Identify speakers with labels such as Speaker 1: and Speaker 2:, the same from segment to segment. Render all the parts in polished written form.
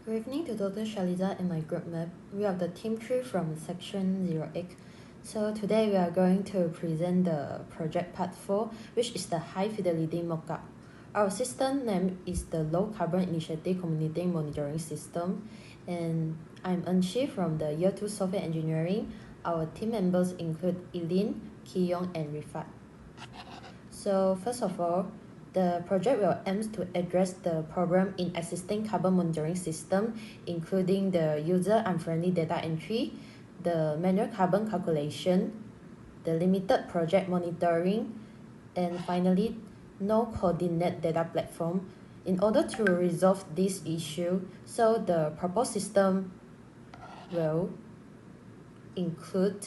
Speaker 1: Good evening to Dr. Shaliza and my group mate. We are the Team 3 from Section 08. So today we are going to present the project part 4, which is the high fidelity mockup. Our system name is the Low Carbon Initiative Community Monitoring System, and I'm Enchi from the Year 2 Software Engineering. Our team members include Eileen, Yong, and Rifat. So first of all, the project will aims to address the problem in existing carbon monitoring system, including the user unfriendly data entry, the manual carbon calculation, the limited project monitoring, and finally, no coordinate data platform. In order to resolve this issue, so the proposed system will include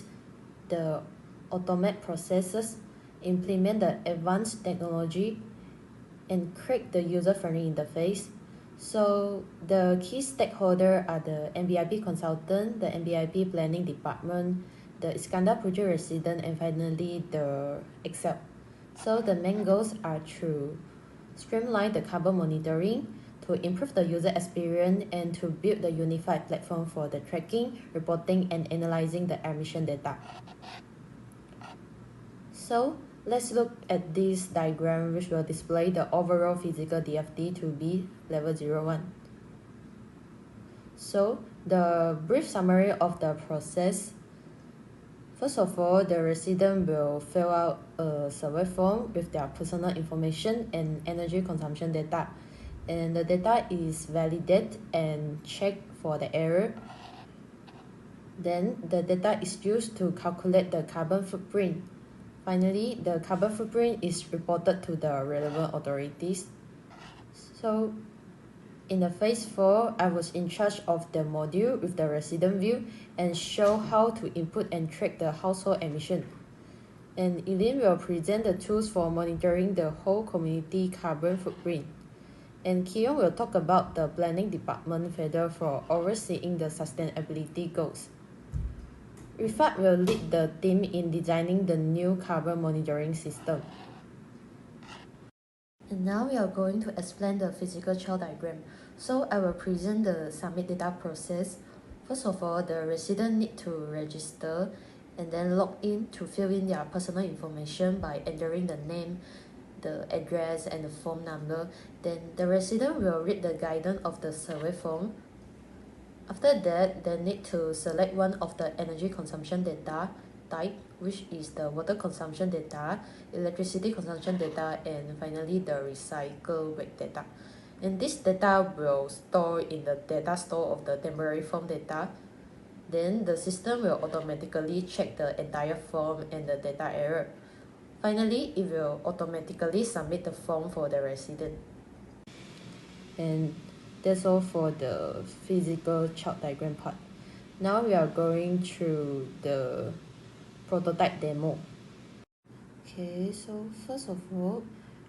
Speaker 1: the automate processes, implement the advanced technology, and create the user-friendly interface. So the key stakeholders are the NBIP consultant, the NBIP planning department, the Iskandar project resident, and finally the Excel. So the main goals are to streamline the carbon monitoring, to improve the user experience, and to build the unified platform for the tracking, reporting, and analyzing the emission data. So let's look at this diagram, which will display the overall physical DFT to be level 01. So the brief summary of the process. First of all, the resident will fill out a survey form with their personal information and energy consumption data. And the data is validated and checked for the error. Then the data is used to calculate the carbon footprint. Finally, the carbon footprint is reported to the relevant authorities. So in the phase 4, I was in charge of the module with the resident view and show how to input and track the household emission. And Eileen will present the tools for monitoring the whole community carbon footprint. And Yong will talk about the planning department further for overseeing the sustainability goals. Rifat will lead the team in designing the new carbon monitoring system. And now we are going to explain the physical chart diagram. So I will present the submit data process. First of all, the resident need to register and then log in to fill in their personal information by entering the name, the address, and the phone number. Then the resident will read the guidance of the survey form. After that, they need to select one of the energy consumption data type, which is the water consumption data, electricity consumption data, and finally the recycle rate data. And this data will store in the data store of the temporary form data. Then the system will automatically check the entire form and the data error. Finally, it will automatically submit the form for the resident. And that's all for the physical chart diagram part. Now we are going through the prototype demo. Okay, so first of all,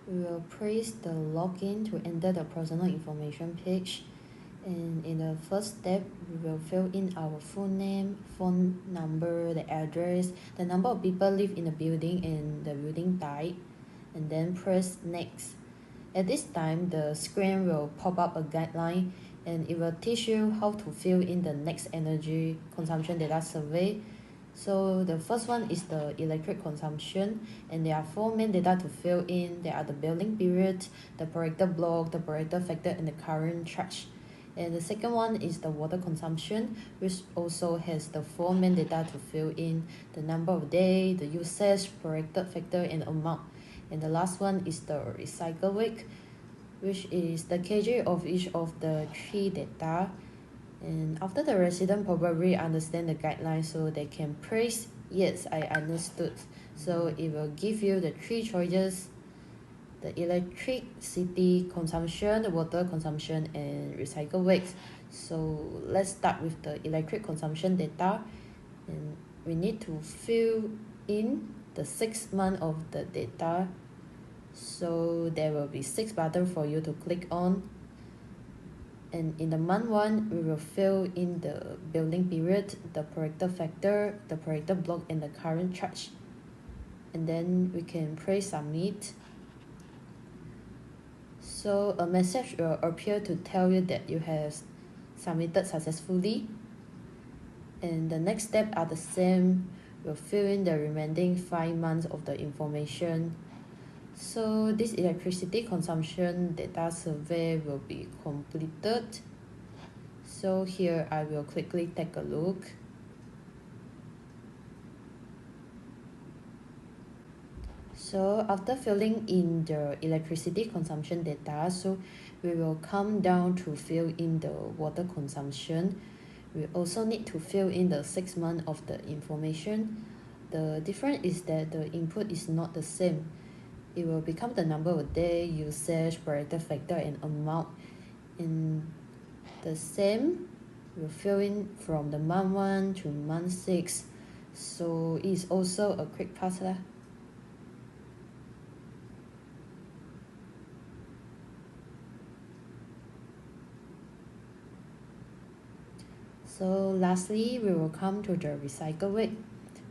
Speaker 1: we will press the login to enter the personal information page. And in the first step, we will fill in our full name, phone number, the address, the number of people live in the building, and the building type, and then press next. At this time, the screen will pop up a guideline and it will teach you how to fill in the next energy consumption data survey. So the first one is the electric consumption, and there are 4 main data to fill in. There are the building period, the per hectare block, the per hectare factor, and the current charge. And the second one is the water consumption, which also has the 4 main data to fill in: the number of days, the usage, per hectare factor, and amount. And the last one is the recycle rate, which is the kg of each of the 3 data. And after the resident probably understand the guidelines, so they can press yes, I understood. So it will give you the 3 choices: the electricity consumption, the water consumption, and recycle rate. So let's start with the electric consumption data, and we need to fill in the 6 month of the data. So there will be 6 buttons for you to click on. And in the month 1, we will fill in the building period, the per hectare factor, the per hectare block, and the current charge. And then we can press submit. So a message will appear to tell you that you have submitted successfully. And the next step are the same. We'll fill in the remaining 5 months of the information. So this electricity consumption data survey will be completed. So here I will quickly take a look. So after filling in the electricity consumption data, so we will come down to fill in the water consumption. We also need to fill in the 6 months of the information. The difference is that the input is not the same. It will become the number of day, usage, parameter factor, and amount. And the same, we'll fill in from the month 1 to month 6. So it's also a quick pass lah. So lastly, we will come to the recycle rate,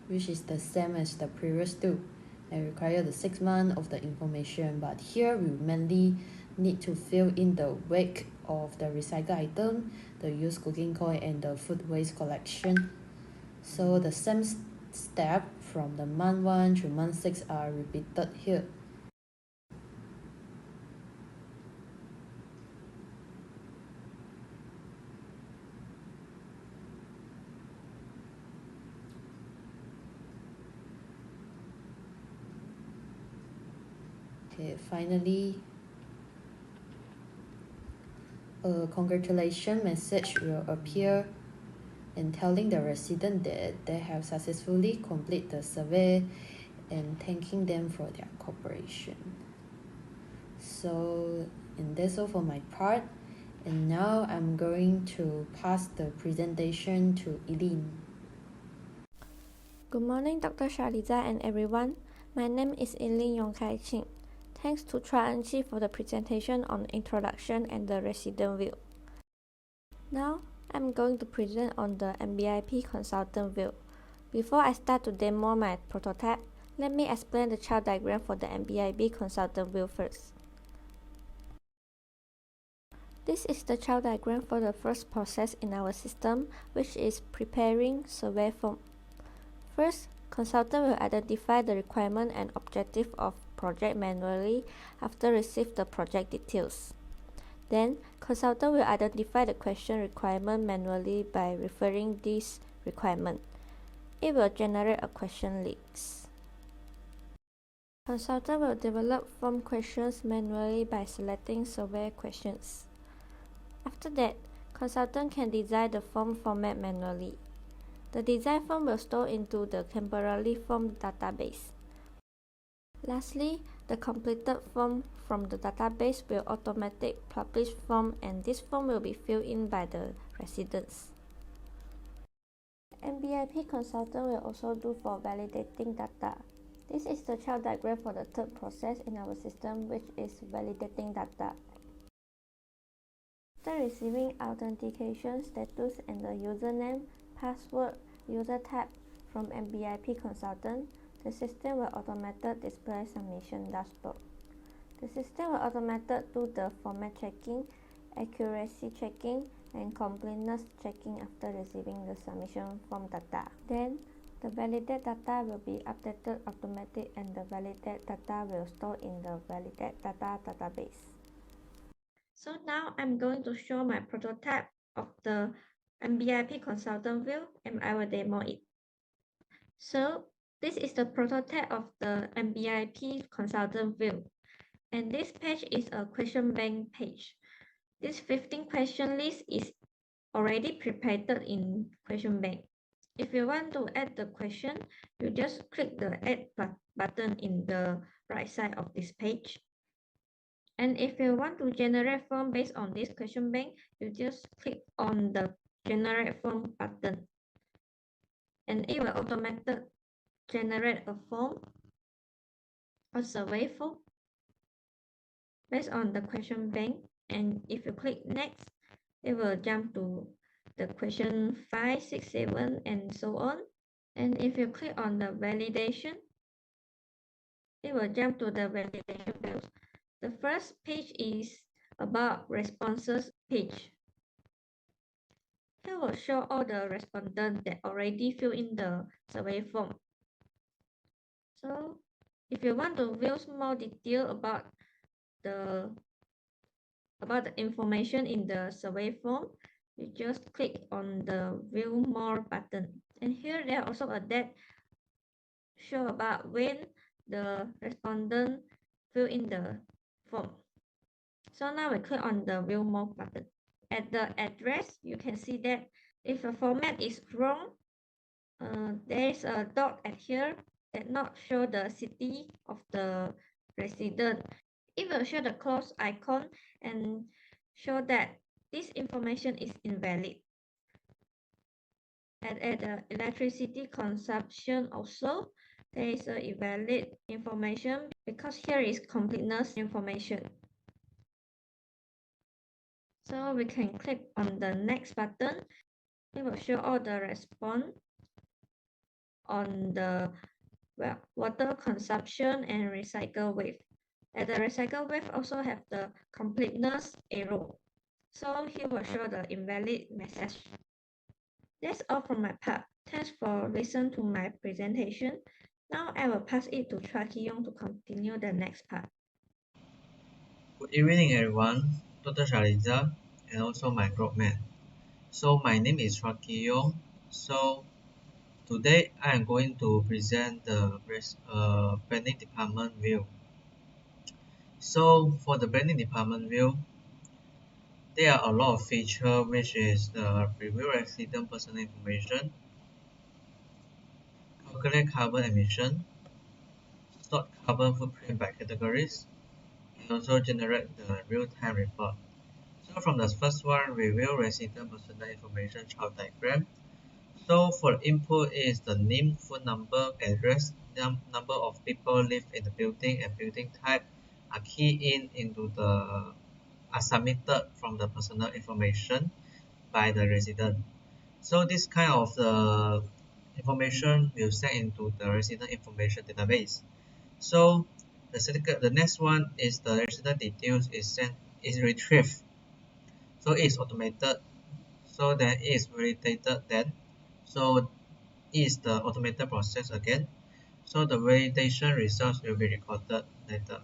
Speaker 1: which is the same as the previous two and require the 6 months of the information, but here we mainly need to fill in the weight of the recycled item, the used cooking coil, and the food waste collection. So the same step from the month 1 to month 6 are repeated here. Okay, finally, a congratulation message will appear and telling the resident that they have successfully completed the survey and thanking them for their cooperation. So, and that's all for my part. And now I'm going to pass the presentation to Eileen.
Speaker 2: Good morning, Dr. Shaliza and everyone. My name is Eileen Yong. Thanks to Chuah for the presentation on introduction and the resident view. Now, I'm going to present on the MBIP consultant view. Before I start to demo my prototype, let me explain the chart diagram for the MBIP consultant view first. This is the chart diagram for the first process in our system, which is preparing survey form. First, consultant will identify the requirement and objective of project manually after receive the project details. Then, consultant will identify the question requirement manually by referring this requirement. It will generate a question list. Consultant will develop form questions manually by selecting survey questions. After that, consultant can design the form format manually. The design form will store into the temporary form database. Lastly, the completed form from the database will automatically publish form, and this form will be filled in by the residents. MBIP consultant will also do for validating data. This is the chart diagram for the third process in our system, which is validating data. After receiving authentication status and the username, password, user type from MBIP consultant, the system will automatically display submission dashboard. The system will automatically do the format checking, accuracy checking, and completeness checking after receiving the submission form data. Then, the validated data will be updated automatically, and the validated data will store in the validated data database. So now I'm going to show my prototype of the MBIP consultant view, and I will demo it. So this is the prototype of the MBIP consultant view. And this page is a question bank page. This 15 question list is already prepared in question bank. If you want to add the question, you just click the add button in the right side of this page. And if you want to generate form based on this question bank, you just click on the generate form button. And it will automatically generate a form, a survey form, based on the question bank. And if you click next, it will jump to the question 5, 6, 7, and so on. And if you click on the validation, it will jump to the validation fields. The first page is about responses page. Here will show all the respondents that already fill in the survey form. So if you want to view more detail about the information in the survey form, you just click on the view more button. And here there are also a date show about when the respondent fill in the form. So now we click on the view more button. At the address, you can see that if a format is wrong, there is a dot at here that not show the city of the resident. It will show the close icon and show that this information is invalid. And at the electricity consumption also, there is a invalid information because here is completeness information. So we can click on the next button. It will show all the response on the water consumption and recycle wave. At the recycle wave also have the completeness arrow. So here will show the invalid message. That's all from my part. Thanks for listening to my presentation. Now I will pass it to Yong to continue the next part.
Speaker 3: Good evening, everyone. Dr. Shaliza, and also my groupmate. So my name is Yong. So today I am going to present the branding department view. So for the branding department view, there are a lot of features, which is the review resident personal information, calculate carbon emission, sort carbon footprint by categories, and also generate the real-time report. So from the first one, review resident personal information chart diagram. So for input is the name, phone number, address, number of people live in the building, and building type are key into the are submitted from the personal information by the resident. So this kind of the information will send into the resident information database. So the next one is the resident details is retrieved. So it's automated. So then it is validated then. So is the automated process again. So the validation results will be recorded later.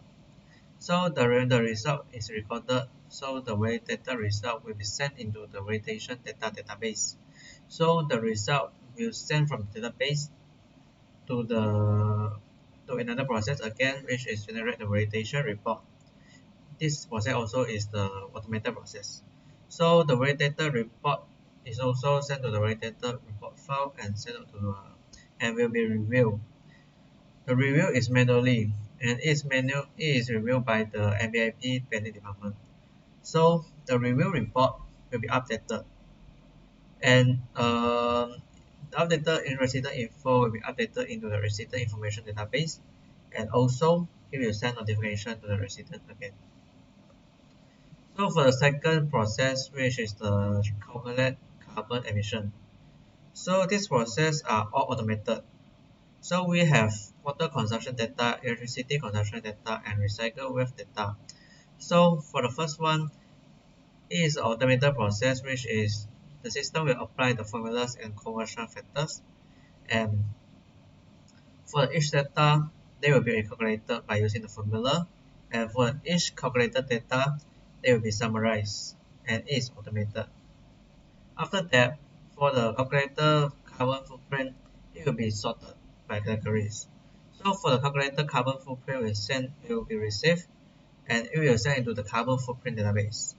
Speaker 3: So the result is recorded. So the validated result will be sent into the validation data database. So the result will send from the database to another process again, which is generate the validation report. This process also is the automated process. So the validated report is also sent to the validated report file and sent to and will be reviewed. The review is manually and it is reviewed by the MBIP planning department. So the review report will be updated and the updated in resident info will be updated into the resident information database, and also it will send notification to the resident again. So for the second process, which is the calculate carbon emission. So this process are all automated. So we have water consumption data, electricity consumption data, and recycle waste data. So for the first one, it is an automated process, which is the system will apply the formulas and conversion factors, and for each data, they will be calculated by using the formula, and for each calculated data, they will be summarized and is automated. After that, for the calculated carbon footprint, it will be sorted by categories. So for the calculated carbon footprint will be received and it will send into the carbon footprint database.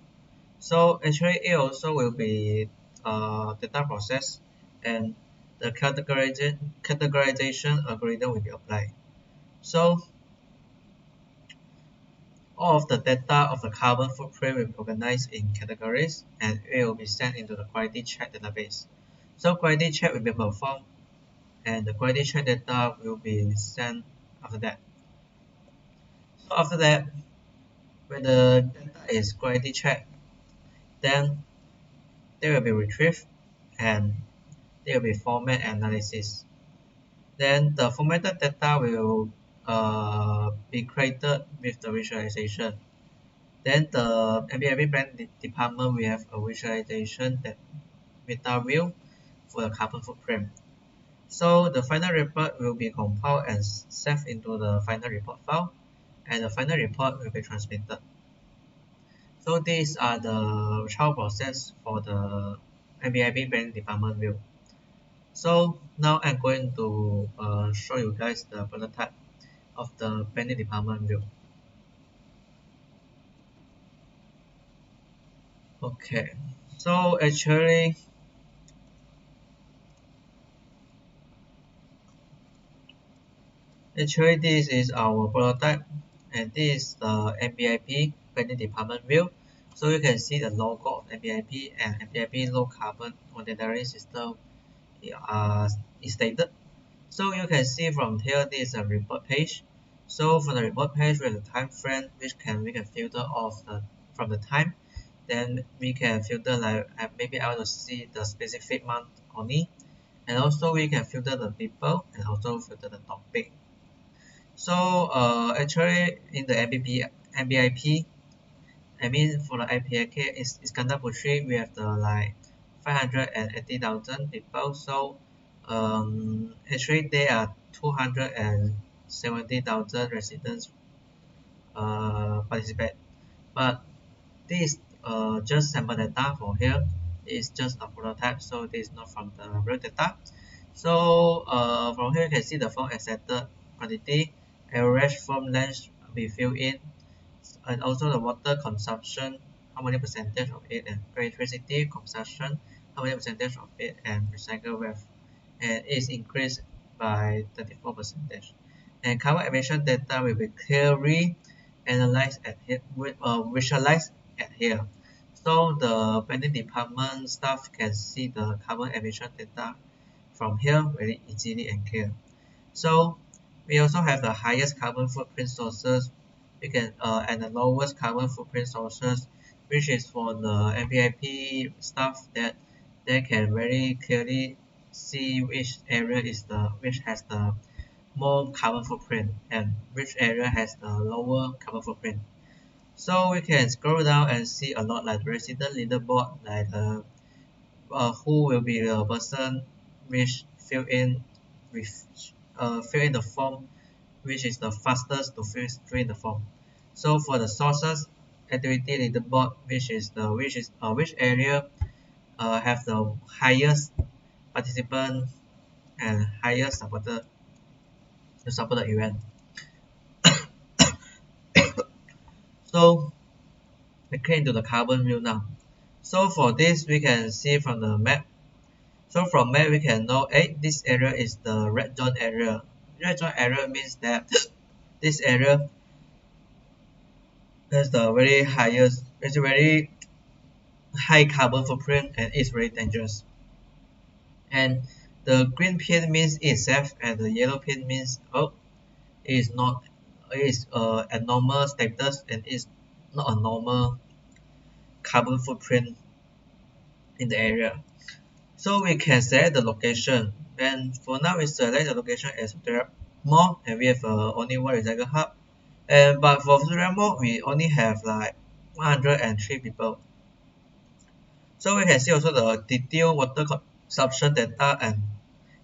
Speaker 3: So actually it also will be data process and the categorization algorithm will be applied. So all of the data of the carbon footprint will be organized in categories and it will be sent into the quality check database. So quality check will be performed and the quality check data will be sent after that. So after that, when the data is quality checked, then they will be retrieved and they will be format analysis. Then the formatted data will be created with the visualization. Then the MBA brand department will have a visualization meta view for the carbon footprint. So the final report will be compiled and saved into the final report file, and the final report will be transmitted. So these are the child process for the MBIP planning department view. So now I'm going to show you guys the prototype of the planning department view. Okay, so actually this is our prototype, and this is the MBIP planning department view. So you can see the logo of MBIP and MBIP low carbon monitoring system is stated. So you can see from here, this is a report page. So from the report page, we have the time frame, which we can filter off from the time. Then we can filter like maybe I want to see the specific month only, and also we can filter the people and also filter the topic. So actually in the MBIP, I mean for the IPAK is Iskandar Putri, we have the like 580,000 people. So actually there are 270,000 residents participate, but this just sample data for here is just a prototype, so this is not from the real data. So from here you can see the form accepted quantity, average form length be filled in, and also the water consumption, how many percentage of it, and electricity consumption, how many percentage of it, and recycle rate, and it's increased by 34%. And carbon emission data will be clearly analyzed at here, visualized at here. So the planning department staff can see the carbon emission data from here very easily and clear. So we also have the highest carbon footprint sources, we can and the lowest carbon footprint sources, which is for the MPIP stuff that they can very clearly see which area is which has the more carbon footprint and which area has the lower carbon footprint. So we can scroll down and see a lot like resident leaderboard, like who will be the person which fill in the form, which is the fastest to fill in the form. So for the sources activity leaderboard, which area have the highest participant and highest supporter to support the event. So we click into the carbon view now. So for this we can see from the map. So from map we can know this area is the red zone area. Red zone area means that this area has the very high carbon footprint and it's very dangerous. And the green pin means it's safe, and the yellow pin means it is not, it is a normal status and it's not a normal carbon footprint in the area. So we can select the location, and for now we select the location as Victoria Mall, and we have only one recycle hub. And but for Victoria Mall we only have like 103 people. So we can see also the detailed water consumption data and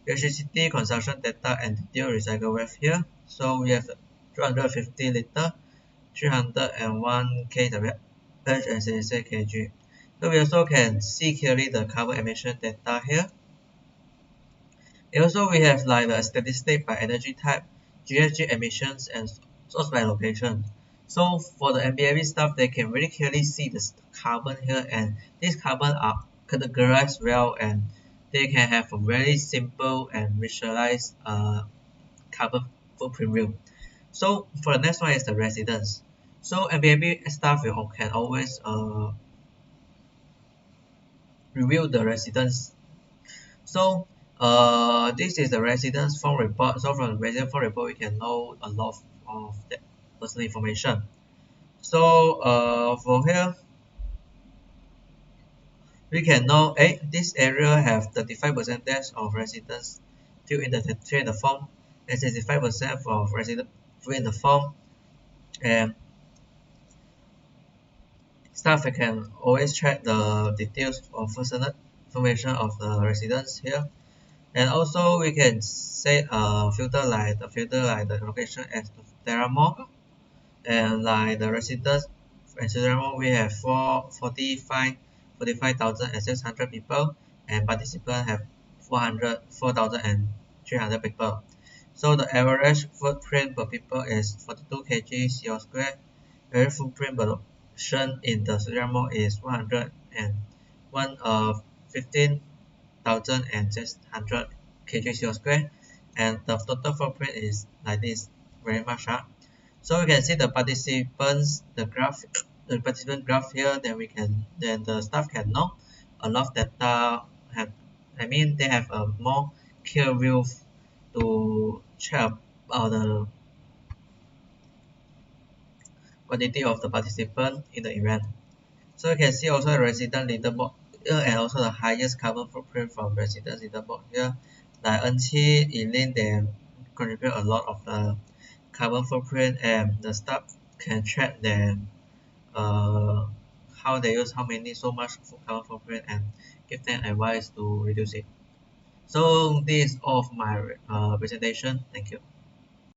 Speaker 3: electricity consumption data and detailed recycle rate here. So we have 250 liter, 301 kWh and 66 kg. So we also can see clearly the carbon emission data here. And also we have like the statistic by energy type, GHG emissions, and source by location. So for the MBIB stuff, they can really clearly see the carbon here, and these carbon are categorized well, and they can have a very simple and visualized carbon footprint view. So for the next one is the residence. So MBIB staff can always review the residence. So this is the residence form report. So from the residence form report, we can know a lot of that personal information. So for here, we can know this area have 35% of residents fill in the form, and 65% of residents fill in the form, and staff can always check the details of information of the residents here. And also we can set a filter like the location as Terra Mall, and like the residents in Terra Mall we have 45,600 people, and participants have 4,300 people. So the average footprint per people is 42 kg CO square. Average footprint production in the Terra Mall is 15,600 kg CO square, and the total footprint is like this, very much. So we can see the participant graph here. Then the staff can know a lot of data. They have a more clear view to check about the quantity of the participant in the event. So you can see also the resident leaderboard here, and also the highest carbon footprint from residents leaderboard here. Like Eileen, they contribute a lot of the carbon footprint, and the staff can track their how they use so much carbon footprint, and give them advice to reduce it. So this is all of my presentation. Thank you.